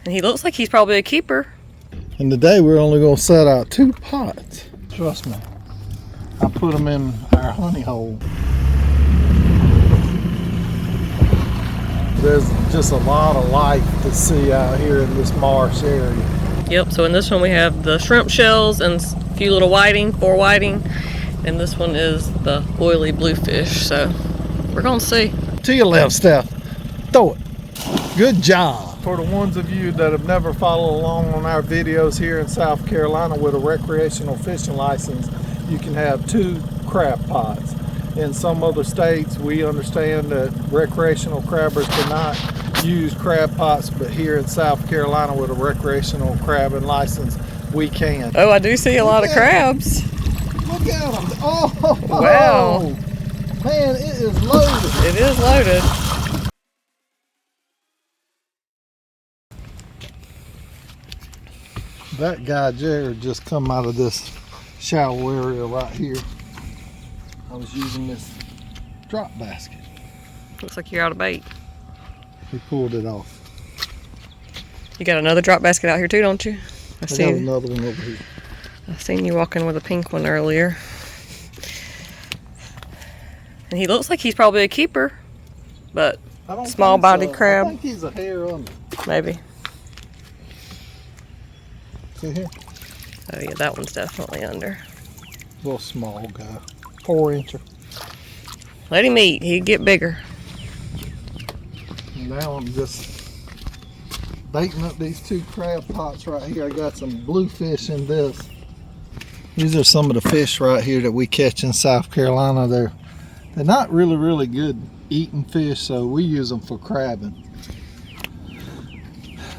And he looks like he's probably a keeper. And today we're only going to set out 2 pots. Trust me. I put them in our honey hole. There's just a lot of life to see out here in this marsh area. Yep, so in this one we have the shrimp shells and a few little whiting, 4 whiting. And this one is the oily bluefish, so we're gonna see. To your left, Steph. Throw it. Good job. For the ones of you that have never followed along on our videos here in South Carolina with a recreational fishing license, you can have 2 crab pots. In some other states, we understand that recreational crabbers cannot use crab pots, but here in South Carolina with a recreational crabbing license, we can. Oh, I do see a lot of crabs. Look at them. Oh, wow. Man, it is loaded. It is loaded. That guy Jared just come out of this shallow area right here. I was using this drop basket. Looks like you're out of bait. He pulled it off. You got another drop basket out here too, don't you? I got another one over here. I seen you walking with a pink one earlier. And he looks like he's probably a keeper, but small bodied crab. I think he's a hair under. Maybe. See here? Oh yeah, that one's definitely under. Little small guy. 4-incher. Let him eat, he'd get bigger. Now I'm just baiting up these 2 crab pots right here. I got some bluefish in this. These are some of the fish right here that we catch in South Carolina. They're not really good eating fish, so we use them for crabbing.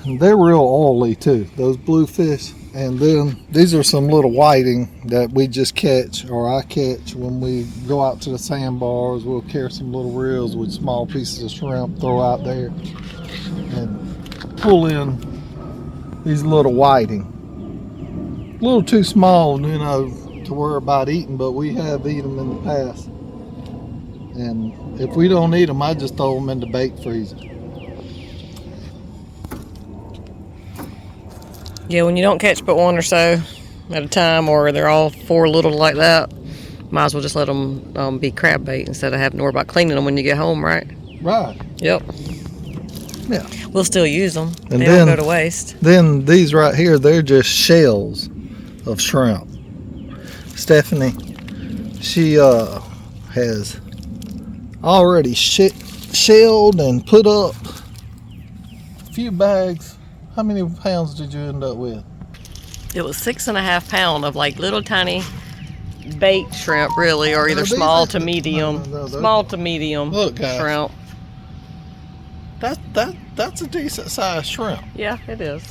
And they're real oily too, those bluefish. And then these are some little whiting that we just catch, or I catch when we go out to the sandbars. We'll carry some little reels with small pieces of shrimp, throw out there, and pull in these little whiting. A little too small, you know, to worry about eating, but we have eaten them in the past. And if we don't eat them, I just throw them in the bait freezer. Yeah, when you don't catch but 1 or so at a time, or they're all 4 little like that, might as well just let them be crab bait instead of having to worry about cleaning them when you get home, right? Right. Yep. Yeah. We'll still use them. And they then, don't go to waste. Then these right here, they're just shells of shrimp. Stephanie, she has already shelled and put up a few bags. How many pounds did you end up with? It was 6.5 pounds of like little tiny bait shrimp, really, or either small to medium. Small to medium shrimp. That's a decent sized shrimp. Yeah, it is.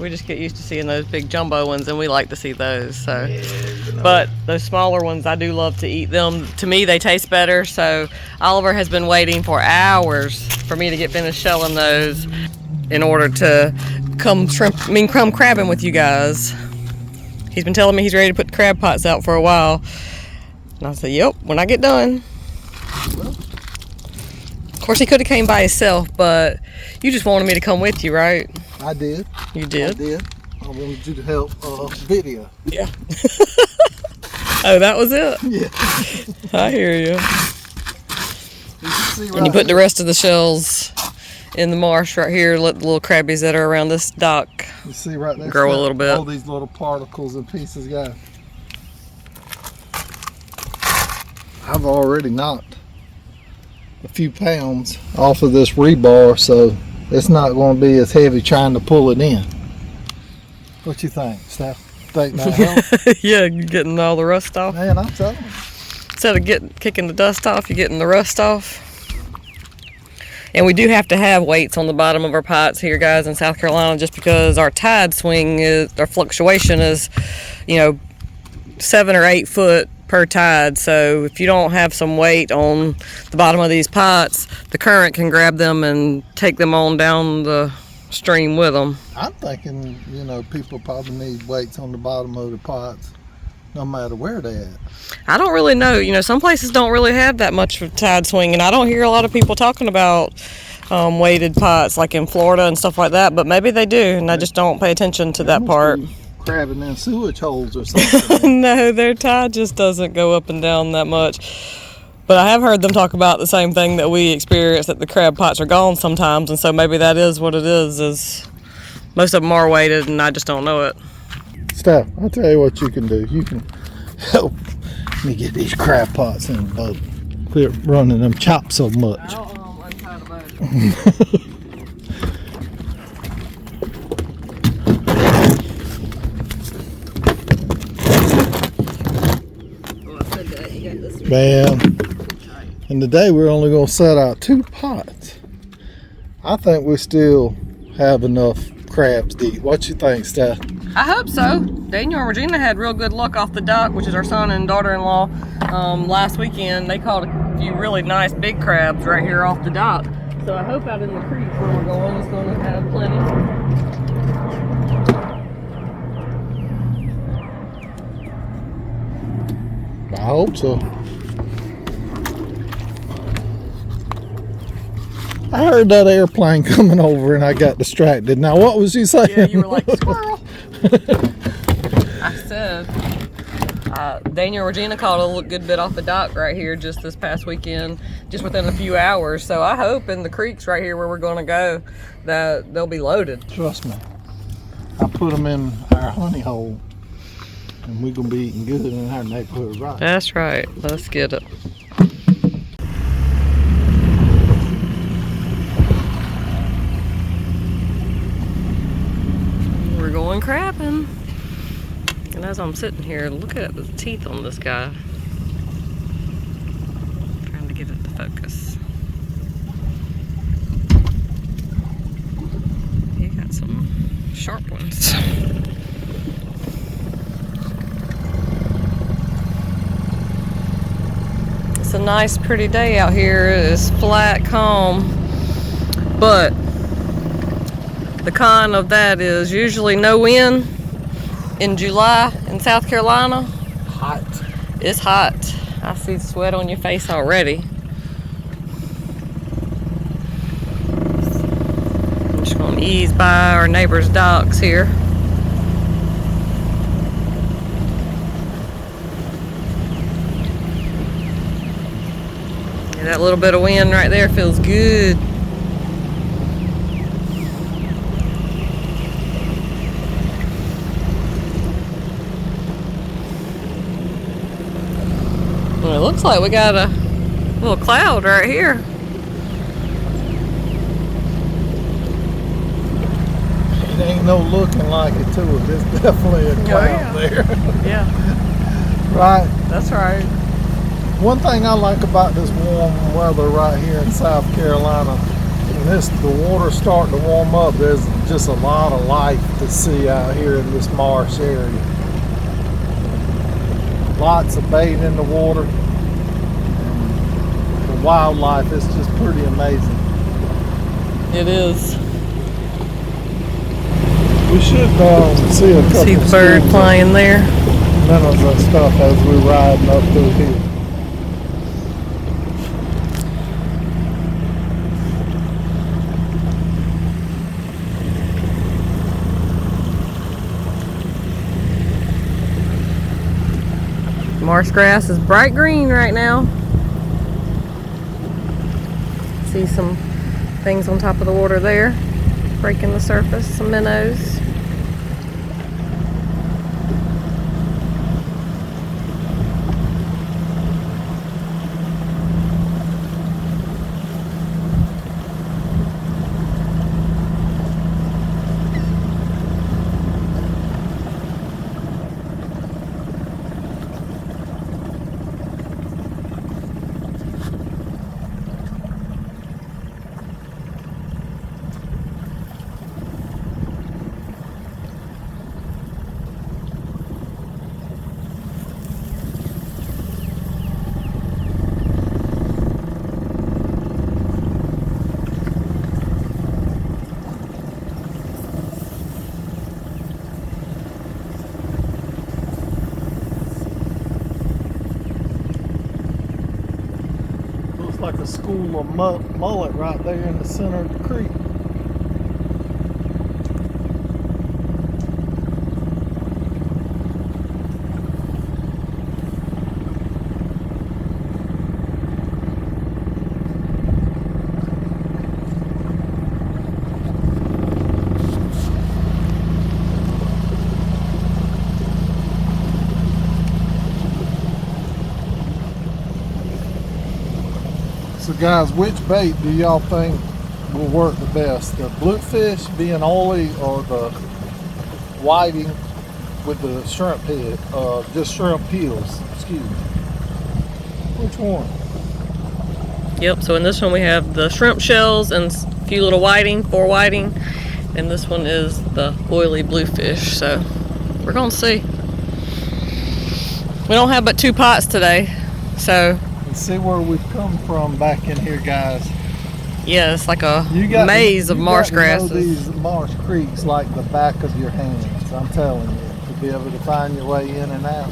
We just get used to seeing those big jumbo ones, and we like to see those. So, yeah, you know. But those smaller ones, I do love to eat them. To me, they taste better. So Oliver has been waiting for hours for me to get finished shelling those in order to come crabbing with you guys. He's been telling me he's ready to put the crab pots out for a while. And I said, yep, when I get done. Of course, he could have came by himself, but you just wanted me to come with you, right? I did. You did? I did. I wanted you to help video. Yeah. Oh, that was it? Yeah. I hear you. Right, and you put the rest of the shells in the marsh right here, let the little crabbies that are around this dock you see right there, grow a little bit. All these little particles and pieces go. I've already knocked a few pounds off of this rebar, so it's not going to be as heavy trying to pull it in. What you think, Steph? Think that helps? Yeah, you're getting all the rust off. Man, I'm telling you. Instead of kicking the dust off, you're getting the rust off. And we do have to have weights on the bottom of our pots here, guys, in South Carolina, just because our tide swing our fluctuation is, 7 or 8 foot per tide. So if you don't have some weight on the bottom of these pots, the current can grab them and take them on down the stream with them. I'm thinking, people probably need weights on the bottom of the pots, no matter where they're at. I don't really know. Some places don't really have that much of tide swing, and I don't hear a lot of people talking about weighted pots like in Florida and stuff like that, but maybe they do, and I just don't pay attention to that part. Crabbing in sewage holes or something. No, their tide just doesn't go up and down that much. But I have heard them talk about the same thing that we experience, that the crab pots are gone sometimes, and so maybe that is what it is most of them are weighted and I just don't know it. Steph, I'll tell you what you can do. You can help me get these crab pots in the boat. Quit running them chops so much. I'll untie the boat. Man, and today we're only going to set out 2 pots. I think we still have enough crabs to eat. What you think, Steph? I hope so. Daniel and Regina had real good luck off the dock, which is our son and daughter-in-law, last weekend. They caught a few really nice big crabs right here off the dock. So I hope out in the creek where we're going is going to have plenty. I hope so. I heard that airplane coming over and I got distracted. Now, what was you saying? Yeah, you were like, squirrel. I said, Daniel and Regina caught a good bit off the dock right here just this past weekend, just within a few hours. So I hope in the creeks right here where we're going to go that they'll be loaded. Trust me. I put them in our honey hole and we're going to be eating good in our neighborhood, right? That's right. Let's get it. We're going crabbing. And as I'm sitting here, look at the teeth on this guy. Trying to get it to focus. He got some sharp ones. It's a nice, pretty day out here. It's flat, calm, but the con of that is usually no wind in July in South Carolina. Hot. It's hot. I see sweat on your face already. I'm just gonna ease by our neighbor's docks here. And that little bit of wind right there feels good. Well, it looks like we got a little cloud right here. It ain't no looking like it to it. There's definitely a cloud there. Yeah, Right? that's right. One thing I like about this warm weather right here in South Carolina, when the water's starting to warm up, there's just a lot of life to see out here in this marsh area. Lots of bait in the water. The wildlife is just pretty amazing. It is. We should see a couple See the bird flying there. minnows and stuff as we're riding up through here. Marsh grass is bright green right now. See some things on top of the water there, breaking the surface, some minnows. like a school of mullet right there in the center of the creek. So guys, which bait do y'all think will work the best? The bluefish being oily or the whiting with the shrimp head, just shrimp peels, excuse me. Which one? Yep, so in this one we have the shrimp shells and a few little whiting, 4 whiting. And this one is the oily bluefish, so we're gonna see. We don't have but 2 pots today, so. See where we've come from back in here, guys. Yeah, it's like a maze of marsh grasses. These marsh creeks like the back of your hands, I'm telling you, to be able to find your way in and out.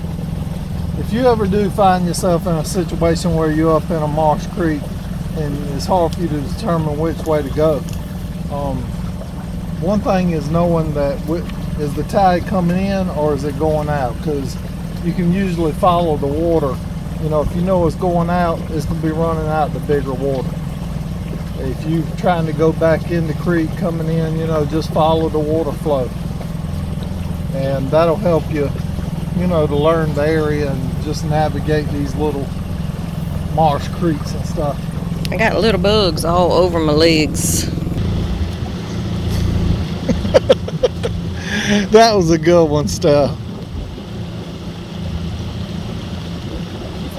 If you ever do find yourself in a situation where you're up in a marsh creek and it's hard for you to determine which way to go, one thing is knowing that is the tide coming in or is it going out, because you can usually follow the water. You know, if you know it's going out, it's going to be running out the bigger water. If you're trying to go back in the creek coming in, you know, just follow the water flow. And that'll help you, you know, to learn the area and just navigate these little marsh creeks and stuff. I got little bugs all over my legs. That was a good one, Steph.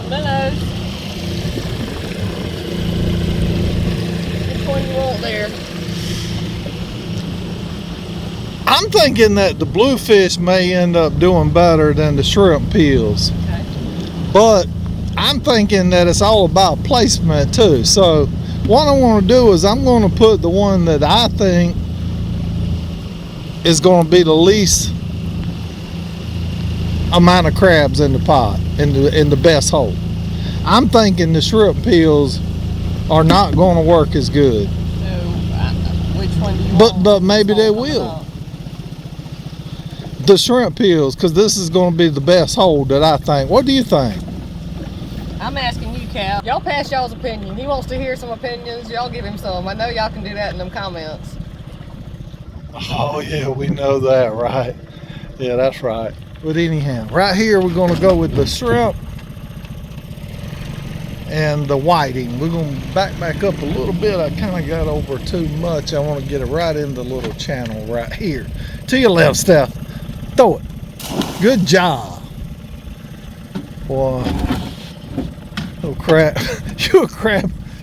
Minnows. Which one you want there? I'm thinking that the bluefish may end up doing better than the shrimp peels. Okay. But I'm thinking that it's all about placement too. So what I want to do is I'm going to put the one that I think is going to be the least amount of crabs in the pot, in the best hole. I'm thinking the shrimp peels are not going to work as good. So, which one do you want? But maybe they will. The shrimp peels, because this is going to be the best hole that I think. What do you think? I'm asking you, Cal. Y'all pass y'all's opinion. He wants to hear some opinions. Y'all give him some. I know y'all can do that in them comments. Oh yeah, we know that, right? Yeah, that's right. But anyhow, right here we're going to go with the shrimp and the whiting. We're going to back up a little bit. I kind of got over too much. I want to get it right in the little channel right here. To your left, Steph. Throw it. Good job. Boy. Oh crap.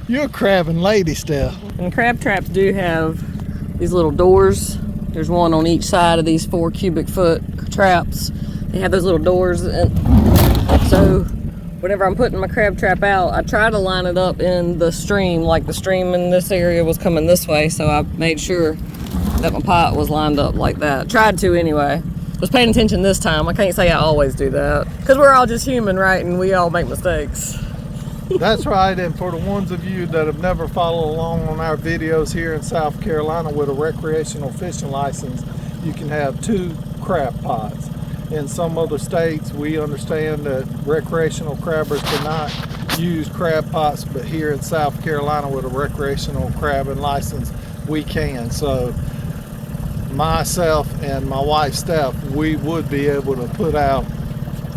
You're a crabbing lady, Steph. And crab traps do have these little doors. There's one on each side of these 4 cubic foot traps. They have those little doors, and so whenever I'm putting my crab trap out, I try to line it up in the stream, like the stream in this area was coming this way, so I made sure that my pot was lined up like that. Tried to anyway. Was paying attention this time. I can't say I always do that, because we're all just human, right? And we all make mistakes. That's right. And for the ones of you that have never followed along on our videos here in South Carolina with a recreational fishing license, you can have 2 crab pots. In some other states, we understand that recreational crabbers cannot use crab pots, but here in South Carolina with a recreational crabbing license, we can. So myself and my wife Steph, we would be able to put out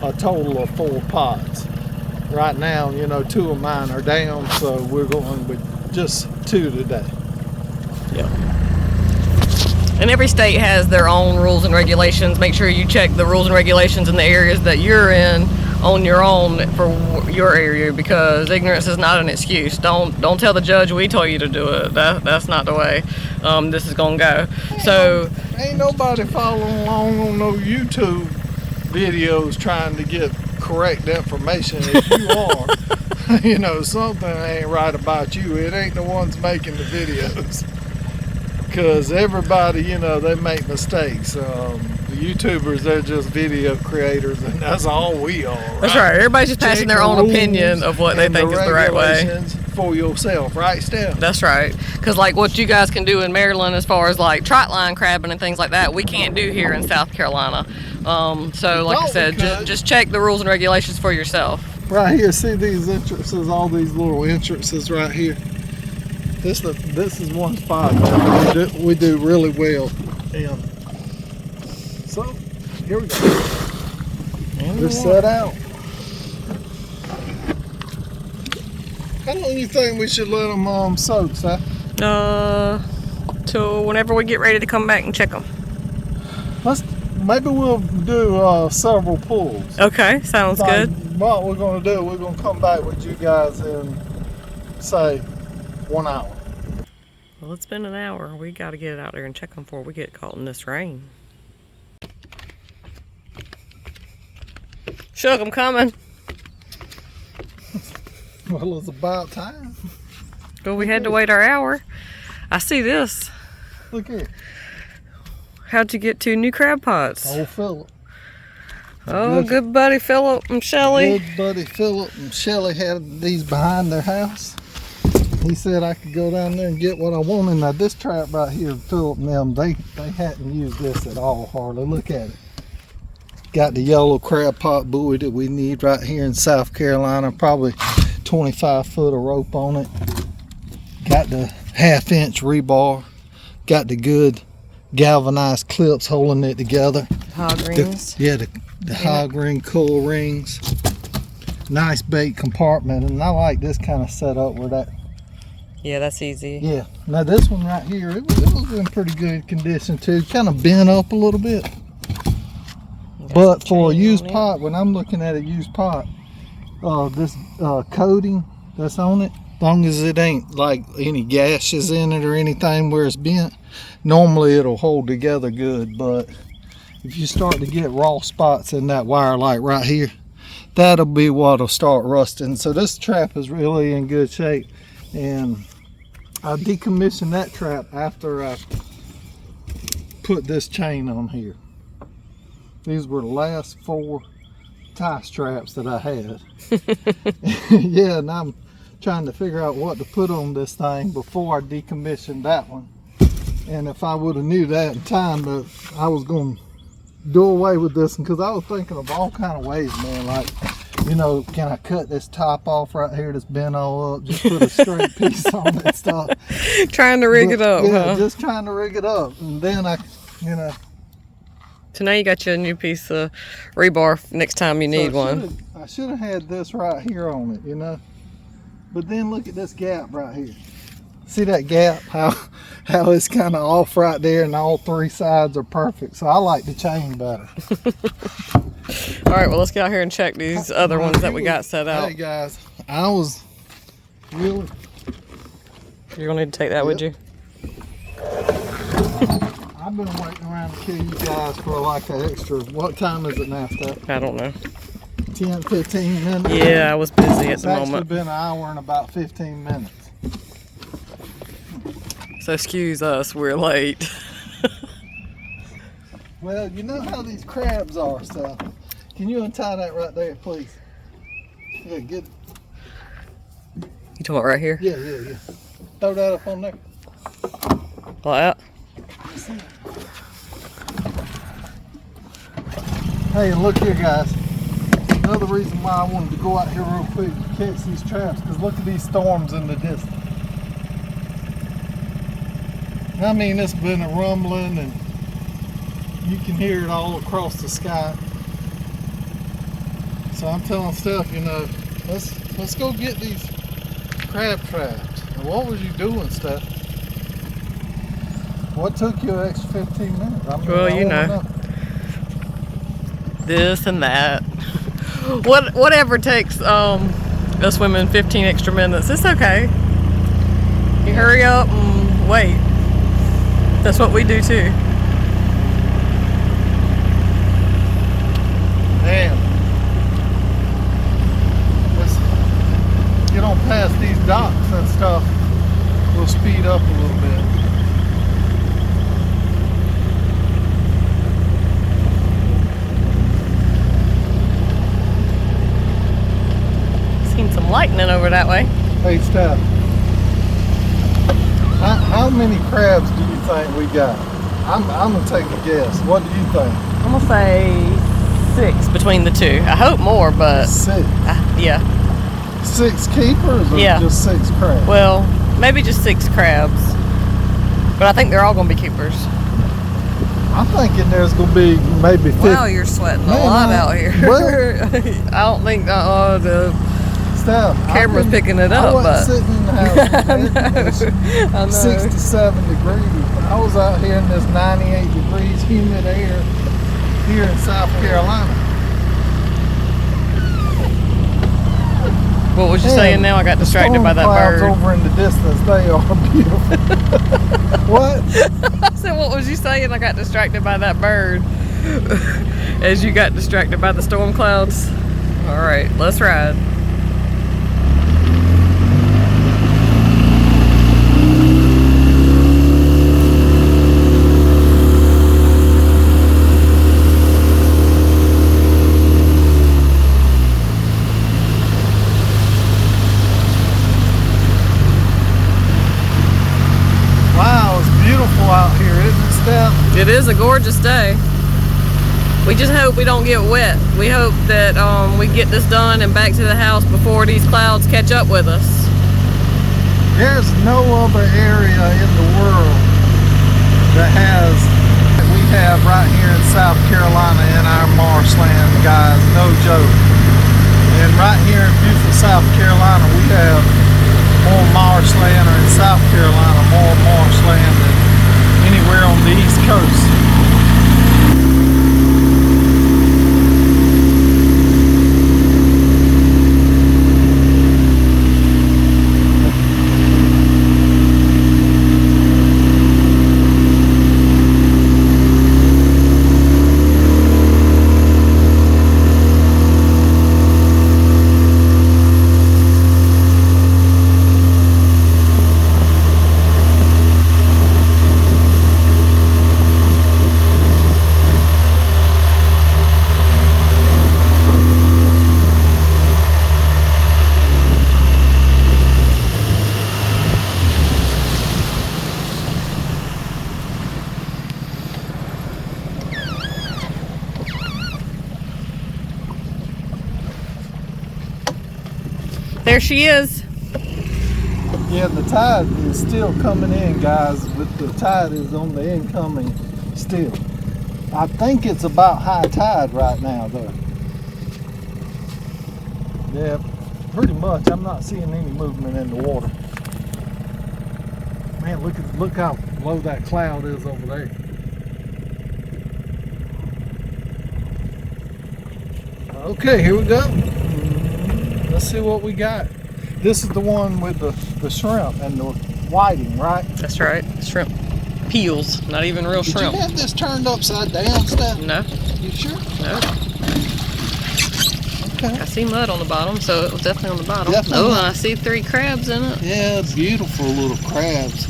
a total of 4 pots. Right now, you know, 2 of mine are down, so we're going with just 2 today. Yeah. And every state has their own rules and regulations. Make sure you check the rules and regulations in the areas that you're in on your own for your area, because ignorance is not an excuse. Don't tell the judge we told you to do it. That's not the way this is gonna go. So ain't nobody following along on no YouTube videos trying to get correct information. If you are, you know, something ain't right about you. It ain't the ones making the videos, because everybody, you know, they make mistakes. The YouTubers, they're just video creators, and that's all we are. That's right. Everybody's just passing their own opinion of what they think is the right way. for yourself, right, Steph? That's right. Because like what you guys can do in Maryland as far as like trot line crabbing and things like that, we can't do here in South Carolina. So like I said, just check the rules and regulations for yourself. Right here, see these entrances, all these little entrances right here. This is one spot that we do really well. And so here we go. We're set out. How long do you think we should let them soak, Seth? Till whenever we get ready to come back and check them. Maybe we'll do several pulls. Okay, sounds good. What we're going to do, we're going to come back with you guys in, say, 1 hour. Well, it's been an hour. We got to get out there and check them before we get caught in this rain. Shook, I'm coming. Well, it's about time. Well, we had to wait our hour. I see this. Look here. How'd you get 2 new crab pots? Old Philip. Oh, good buddy Philip and Shelly. Good buddy Philip and Shelly had these behind their house. He said I could go down there and get what I wanted. Now this trap right here, Philip and them, they hadn't used this at all hardly. Look at it. Got the yellow crab pot buoy that we need right here in South Carolina. Probably 25 foot of rope on it. Got the 1/2 inch rebar. Got the good galvanized clips holding it together. Hog rings. The hog ring, cool rings. Nice bait compartment, and I like this kind of setup where that. Yeah, that's easy. Yeah. Now this one right here, it was in pretty good condition too. Kind of bent up a little bit. But for a used pot, when I'm looking at a used pot, this coating that's on it, as long as it ain't like any gashes in it or anything where it's bent, normally it'll hold together good. But if you start to get raw spots in that wire, like right here, that'll be what'll start rusting. So this trap is really in good shape, and I decommissioned that trap after I put this chain on here. These were the last 4 tie straps that I had. Yeah, and I'm trying to figure out what to put on this thing before I decommissioned that one. And if I would have knew that in time, that I was going to do away with this one, because I was thinking of all kind of ways, man. Like, you know, can I cut this top off right here that's bent all up? Just put a straight piece on that stuff. Trying to rig it up, yeah, huh? just trying to rig it up. And then you know. So now you got you a new piece of rebar next time you need one. I should have had this right here on it, you know. But then look at this gap right here. See that gap? How it's kind of off right there, and all 3 sides are perfect. So I like the chain better. All right, well, let's get out here and check these other ones that we got set out. Hey guys, I was really. You're gonna need to take that, would you? I've been waiting around to kill you guys for like an extra. What time is it now, Steph? I don't know. 10, 15 minutes? Yeah, I was busy at the moment. It's actually been an hour and about 15 minutes. So excuse us, we're late. Well, you know how these crabs are, so can you untie that right there, please? Yeah, get it. You talking about right here? Yeah. Throw that up on there. Like that? Hey, and look here, guys. Another reason why I wanted to go out here real quick to catch these traps, because look at these storms in the distance. I mean, it's been a rumbling, and you can hear it all across the sky. So I'm telling Steph, you know, let's go get these crab traps. And what was you doing, Steph? What took you an extra 15 minutes? I mean, well, you know, this and that. Whatever takes us women 15 extra minutes, it's okay. You hurry up and wait. That's what we do too. Man, let's get on past these docks and stuff. We'll speed up a little bit. Seen some lightning over that way. Hey, Steph. How many crabs do you think we got? I'm gonna take a guess. What do you think? I'm gonna say 6 between the two. I hope more, but 6. yeah. 6 keepers or Yeah. just 6 crabs? Well, maybe just 6 crabs. But I think they're all gonna be keepers. I'm thinking there's gonna be maybe 50. Wow, you're sweating a lot out here. I don't think the Steph, camera's picking it I up, wasn't but sitting in the house. I know. 67 degrees. I was out here in this 98 degrees humid air here in South Carolina. What was you saying now? I got distracted by that clouds bird. over in the distance, they are beautiful. What? I said, what was you saying? I got distracted by that bird. As you got distracted by the storm clouds. All right, let's ride. Out here, isn't it, Steph? It is a gorgeous day. We just hope we don't get wet. We hope that we get this done and back to the house before these clouds catch up with us. There's no other area in the world that has what we have right here in South Carolina in our marshland, guys. No joke. And right here in Beaufort, South Carolina, we have more marshland, or in South Carolina, more marshland than anywhere on the East Coast. There she is. Yeah, the tide is still coming in, guys, but the tide is on the incoming still. I think it's about high tide right now, though. Yeah, pretty much. I'm not seeing any movement in the water. Man, look how low that cloud is over there. Okay, here we go. Let's see what we got. This is the one with the shrimp and the whiting, right? That's right. Shrimp peels, not even real shrimp. Did you have this turned upside down, Steph? No. You sure? No. Okay. I see mud on the bottom, so it was definitely on the bottom. Definitely. Oh, and I see 3 crabs in it. Yeah, beautiful little crabs.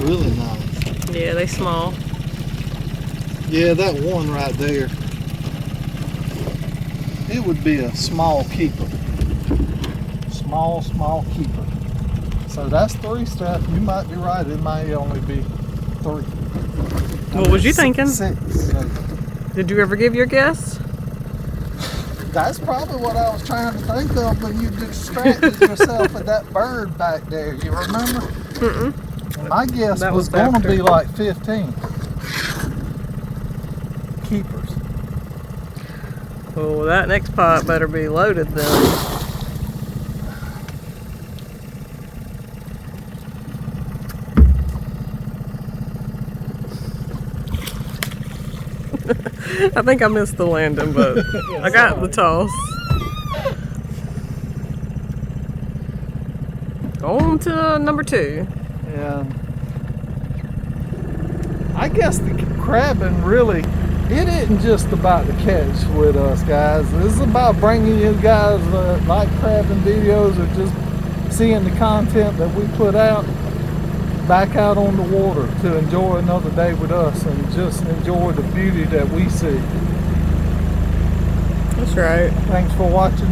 Really nice. Yeah, they small. Yeah, that one right there. It would be a small keeper. Small keeper. So that's 3 stuff. You might be right. It might only be 3. What was you thinking? 6. So Did you ever give your guess? that's probably what I was trying to think of when you distracted yourself with that bird back there. You remember? Mm-mm. My guess That was was going to after. be like 15 keepers. Oh, that next pot better be loaded then. I think I missed the landing, but I got the toss. On to number 2. And I guess the crabbing really, it isn't just about the catch with us, guys. This is about bringing you guys like crabbing videos or just seeing the content that we put out back out on the water to enjoy another day with us and just enjoy the beauty that we see. That's right. Thanks for watching.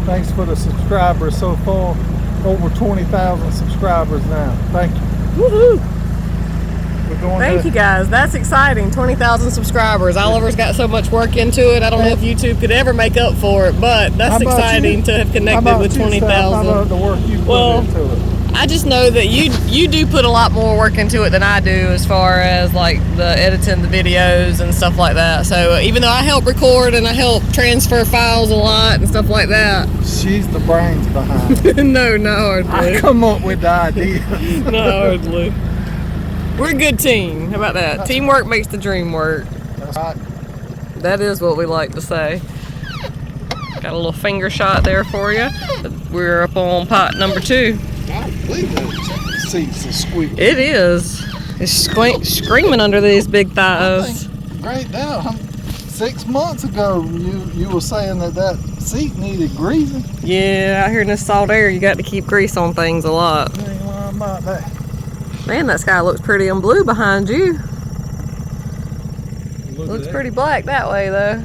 Thanks for the subscribers so far. Over 20,000 subscribers now. Thank you. Woohoo! We're going Thank you guys. That's exciting. 20,000 subscribers. Oliver's got so much work into it. I don't know if YouTube could ever make up for it, but that's exciting to have connected with 20,000. How about the work you put into it? I just know that you do put a lot more work into it than I do, as far as like the editing the videos and stuff like that. So even though I help record and I help transfer files a lot and stuff like that, she's the brains behind it. No, not hardly. I come up with the ideas. Not hardly. We're a good team. How about that? Teamwork makes the dream work. That's right. That is what we like to say. Got a little finger shot there for you. We're up on pot number 2. I believe that seat's a squeak. It is. It's screaming under these big thighs. Great now. 6 months ago, you were saying that seat needed greasing. Yeah, out here in this salt air, you got to keep grease on things a lot. You ain't lying about that. Man, that sky looks pretty and blue behind you. Looks pretty black that way, though.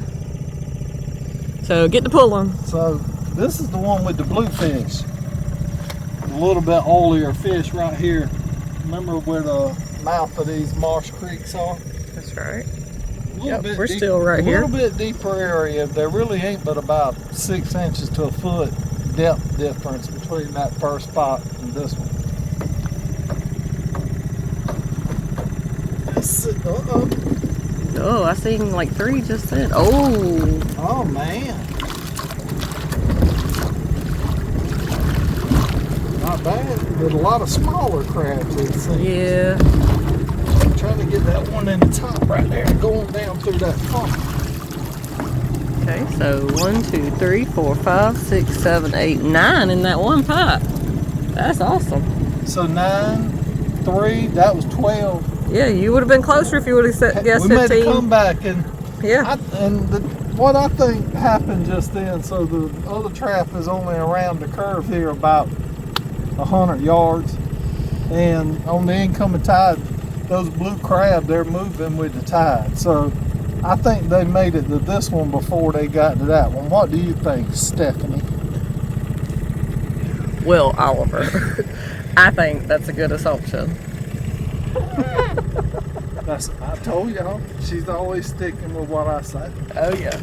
So get to pulling. So this is the one with the bluefish. A little bit oilier fish right here. Remember where the mouth of these Marsh creeks are? That's right. Yep, we're still right here. A little bit deeper area. There really ain't but about 6 inches to a foot depth difference between that first spot and this one. Oh, I seen like 3 just then. Oh. Oh man. Not bad. There's a lot of smaller crabs it seems. Yeah. I'm trying to get that one in the top right there, going down through that pump. Okay, so 1, 2, 3, 4, 5, 6, 7, 8, 9 in that one pot. That's awesome. So 9, 3, that was 12. Yeah, you would have been closer if you would have guessed 15. We made a comeback, and yeah. What I think happened just then, so the other trap is only around the curve here about 100 yards, and on the incoming tide, those blue crab, they're moving with the tide. So I think they made it to this one before they got to that one. What do you think, Stephanie? Well, Oliver, I think that's a good assumption. I told y'all, she's always sticking with what I say. Oh yeah.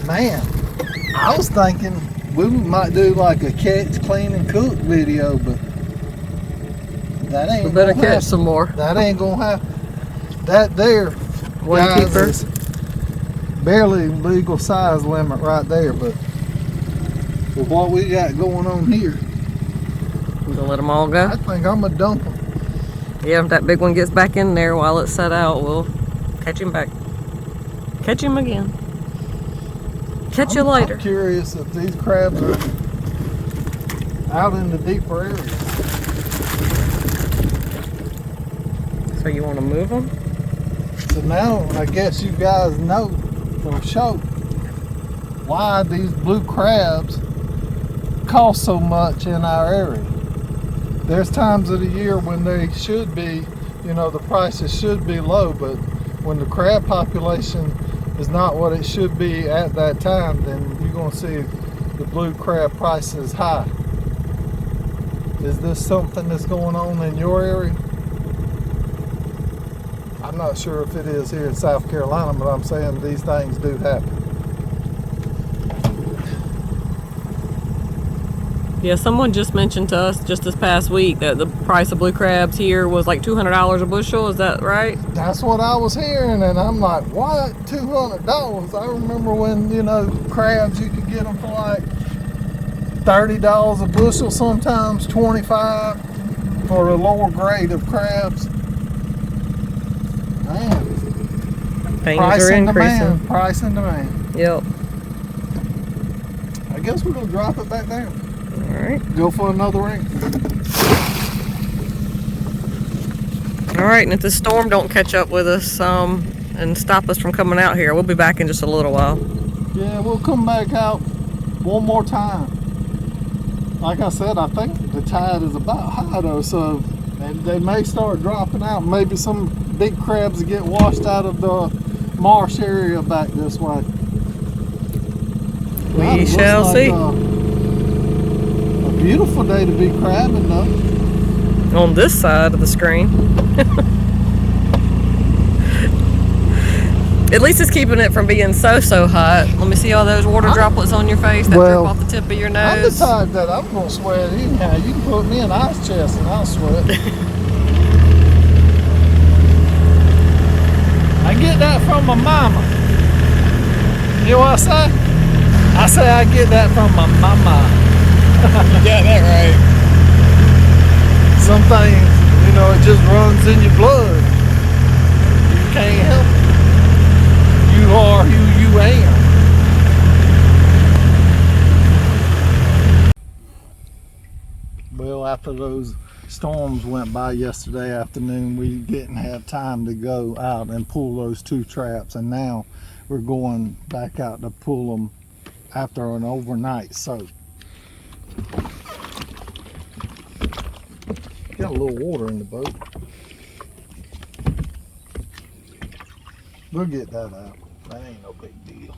Man, I was thinking we might do like a catch, clean, and cook video, but that ain't. We better gonna catch happen. some more. That ain't gonna happen. That there, One guys, keeper. is barely legal size limit right there, but with what we got going on here, You gonna let them all go? I think I'm gonna dump them. Yeah, if that big one gets back in there while it's set out, we'll catch him back. Catch him again. Catch you later. I'm curious if these crabs are out in the deeper areas. So you want to move them? So now I guess you guys know for sure why these blue crabs cost so much in our area. There's times of the year when they should be, the prices should be low, but when the crab population is not what it should be at that time, then you're going to see the blue crab prices high. Is this something that's going on in your area? I'm not sure if it is here in South Carolina, but I'm saying these things do happen. Yeah, someone just mentioned to us just this past week that the price of blue crabs here was like $200 a bushel. Is that right? That's what I was hearing, and I'm like, what? $200? I remember when, crabs, you could get them for like $30 a bushel, sometimes $25 for a lower grade of crabs. Man. Things Price are and increasing. demand. Price and demand. Yep. I guess we're going to drop it back down. All right. Go for another ring. All right, and if this storm don't catch up with us and stop us from coming out here, we'll be back in just a little while. Yeah, we'll come back out one more time. Like I said, I think the tide is about high though, so they may start dropping out. Maybe some big crabs get washed out of the marsh area back this way. God, We it shall looks see. like a beautiful day to be crabbing, though. On this side of the screen. At least it's keeping it from being so hot. Let me see all those water droplets on your face that drip off the tip of your I'm nose. the type that I'm gonna sweat anyhow. You can put me in ice chest and I'll sweat. I get that from my mama. You know what I say? I say I get that from my mama. You got that right. Some things, you know, it just runs in your blood. You can't help it. You are who you am. Well, after those storms went by yesterday afternoon, we didn't have time to go out and pull those 2 traps, and now we're going back out to pull them after an overnight soak. Got a little water in the boat. We'll get that out. That ain't no big deal.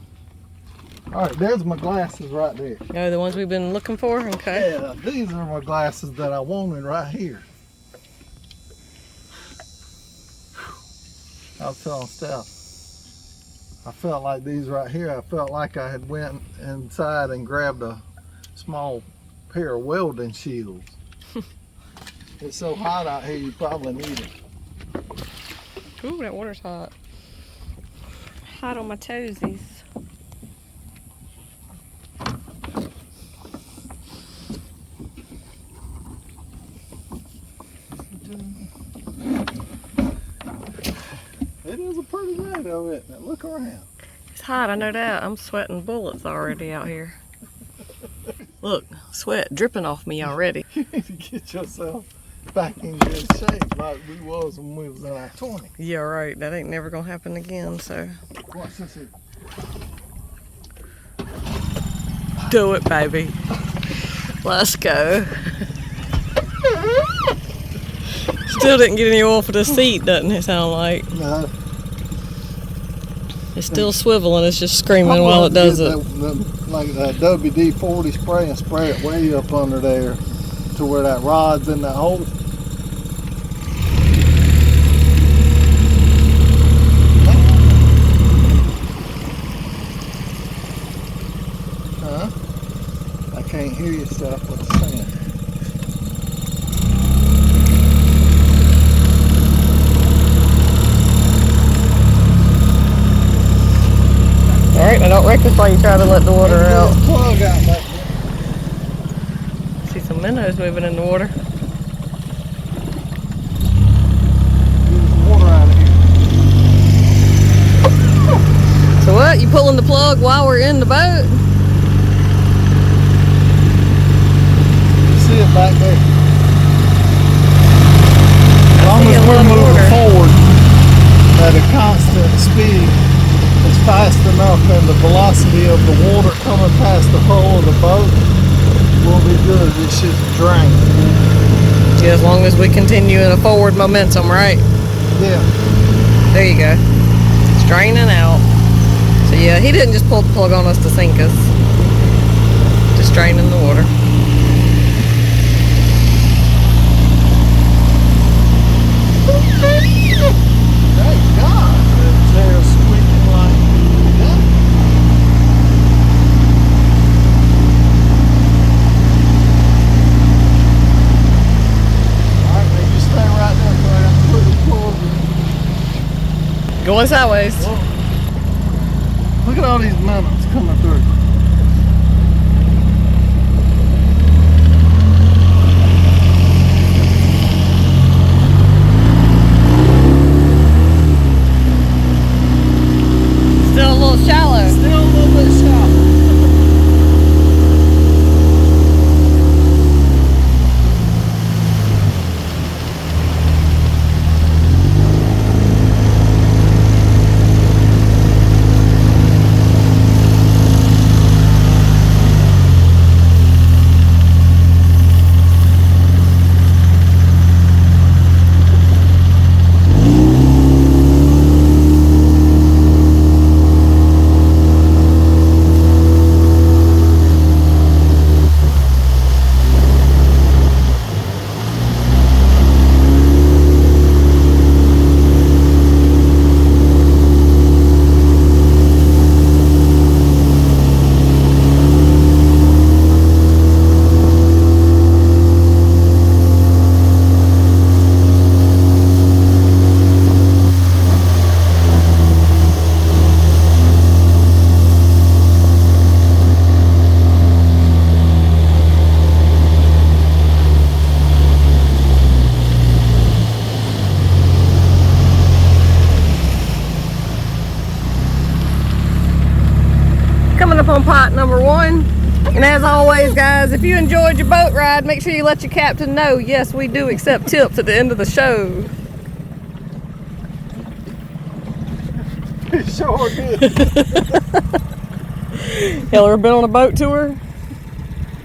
All right, there's my glasses right there. Oh, the ones we've been looking for? Okay. Yeah, these are my glasses that I wanted right here. I was telling Steph, I felt like these right here, I felt like I had went inside and grabbed a small pair of welding shields. It's so hot out here, you probably need it. Ooh, that water's hot. Hot on my toesies. It is a pretty day though, isn't it? Look around. It's hot, I know that. I'm sweating bullets already out here. Look, sweat dripping off me already. You need to get yourself back in good shape like we was when we was in our 20s. Yeah, right. That ain't never gonna happen again, so. Watch this here. Do it, baby. Let's go. Still didn't get any oil for the seat, doesn't it sound like? No. It's still swiveling, it's just screaming while it does it. Like that WD-40 spray and spray it way up under there to where that rod's in that hole. Huh? I can't hear you stuff what's saying. Alright, now don't wreck this while you try to let the water out. Plug out back there. See some minnows moving in the water. Get some water out of here. So what? You pulling the plug while we're in the boat? You see it back there. As long see as a we're lot of moving water. forward at a constant speed, it's fast enough, and the velocity of the water coming past the hull of the boat will be good. It should drain. Yeah, as long as we continue in a forward momentum, right? Yeah. There you go. It's draining out. So yeah, he didn't just pull the plug on us to sink us. Just draining the water. Thank God. They're squeaking like that. Alright, man, you stay right there so I have to put the plug in. Going sideways. Whoa. Look at all these minnows coming through. Still a little shallow. Still a little bit shallow. on pot number 1. And as always, guys, if you enjoyed your boat ride, make sure you let your captain know. Yes, we do accept tips at the end of the show. It sure did. Y'all ever been on a boat tour?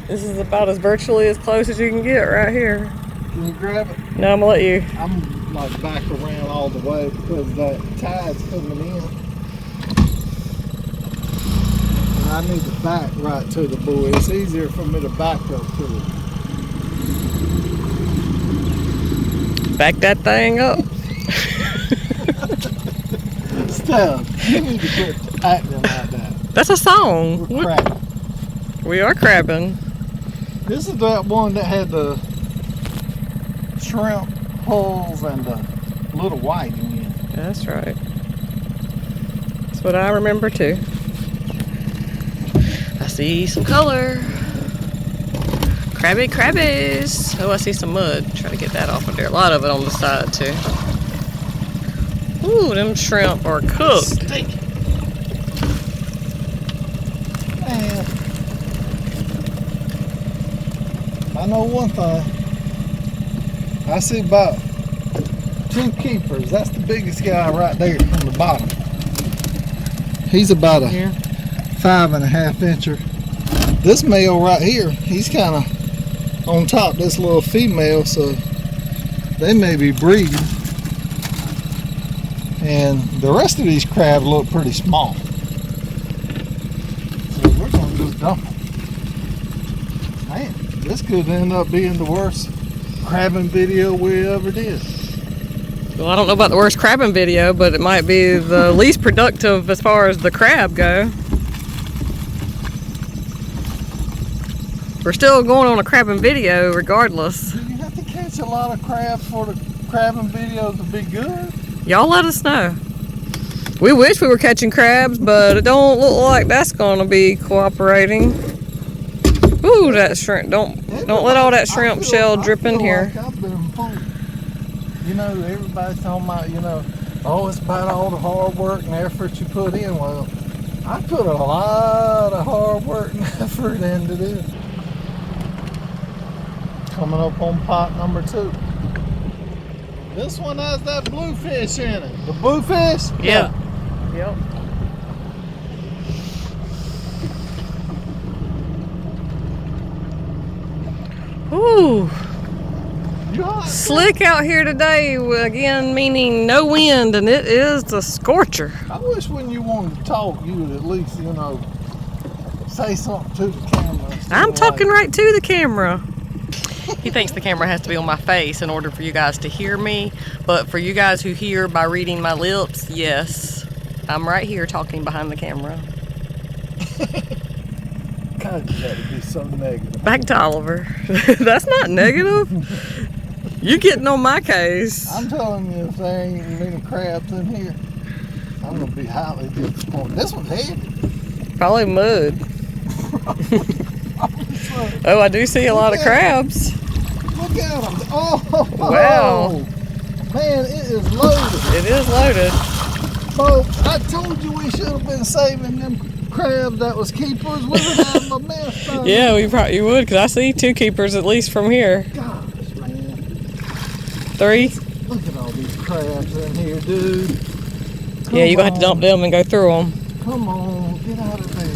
This is about as virtually as close as you can get right here. Can you grab it? No, I'm gonna let you. I'm like back around all the way because that tide's coming in. And I need to back right to the buoy. It's easier for me to back up to it. Back that thing up. Steph, you need to quit acting like that. That's a song. We're crabbing. We are crabbing. This is that one that had the shrimp hulls and the little whiting in it. That's right. That's what I remember too. I see some color. Crabby crabbies. Oh, I see some mud. Try to get that off of there. A lot of it on the side too. Ooh, them shrimp are cooked. Steak. Man, I know one thing. I see about 2 keepers. That's the biggest guy right there on the bottom. He's about a 5.5 incher. This male right here, he's kind of on top of this little female, so they may be breeding. And the rest of these crabs look pretty small. So we're going to just dump them. Man, this could end up being the worst crabbing video we ever did. Well, I don't know about the worst crabbing video, but it might be the least productive as far as the crab go. We're still going on a crabbing video regardless. Do you have to catch a lot of crabs for the crabbing video to be good? Y'all let us know. We wish we were catching crabs, but it don't look like that's gonna be cooperating. Ooh, that shrimp! Don't let all that shrimp shell drip in here. Like I've been fooled. You know, everybody's talking about, you know, oh, it's about all the hard work and effort you put in. Well, I put a lot of hard work and effort into this. Coming up on pot number 2. This one has that bluefish in it. The bluefish? Yeah. Yep. Ooh. You hot? Slick out here today, again meaning no wind, and it is the scorcher. I wish when you wanted to talk, you would at least, you know, say something to the camera. I'm talking right to the camera. He thinks the camera has to be on my face in order for you guys to hear me, but for you guys who hear by reading my lips, yes, I'm right here talking behind the camera. God, you got to be so negative. Back to Oliver. That's not negative. You getting on my case. I'm telling you, if there ain't many crabs in here, I'm going to be highly disappointed. This one's heavy. Probably mud. Oh, I do see a lot of crabs. Look at them. Oh, wow. Man, it is loaded. It is loaded. Folks, I told you we should have been saving them crabs that was keepers. We would have a mess. Yeah, we probably would, because I see 2 keepers at least from here. Gosh, man. 3. Look at all these crabs in here, dude. Yeah, you're going to have to dump them and go through them. Come on, get out of there.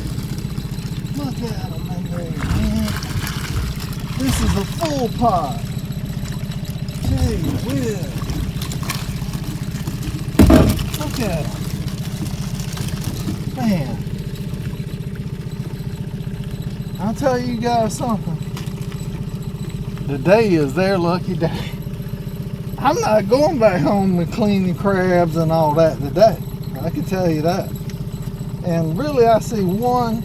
Look at them in there, man. This is a full pot. Gee whiz. Look at them. Man. I'll tell you guys something. Today is their lucky day. I'm not going back home and cleaning crabs and all that today. I can tell you that. And really, I see 1,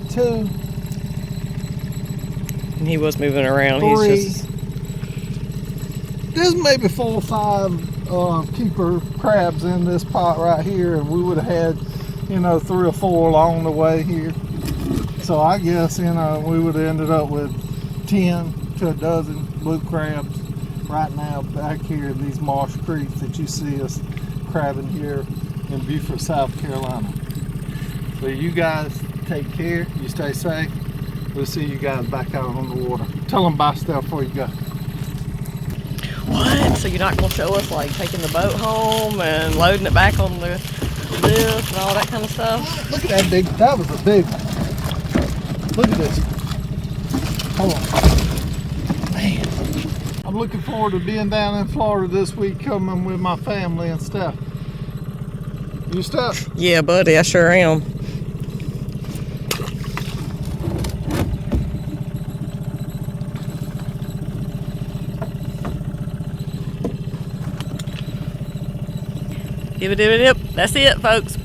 2, And he was moving around. 3. He's just... There's maybe 4 or 5 keeper crabs in this pot right here, and we would have had, you know, 3 or 4 along the way here. So I guess, you know, we would have ended up with 10 to a dozen blue crabs right now back here in these Marsh creeks that you see us crabbing here in Beaufort, South Carolina. So you guys take care. You stay safe. We'll see you guys back out on the water. Tell them bye stuff before you go. What? So you're not going to show us like taking the boat home and loading it back on the lift and all that kind of stuff? Look at that big, that was a big one. Look at this. Hold on. Man. I'm looking forward to being down in Florida this week, coming with my family and stuff. You stuff? Yeah, buddy, I sure am. Dib-a-dib-a-dip. That's it, folks.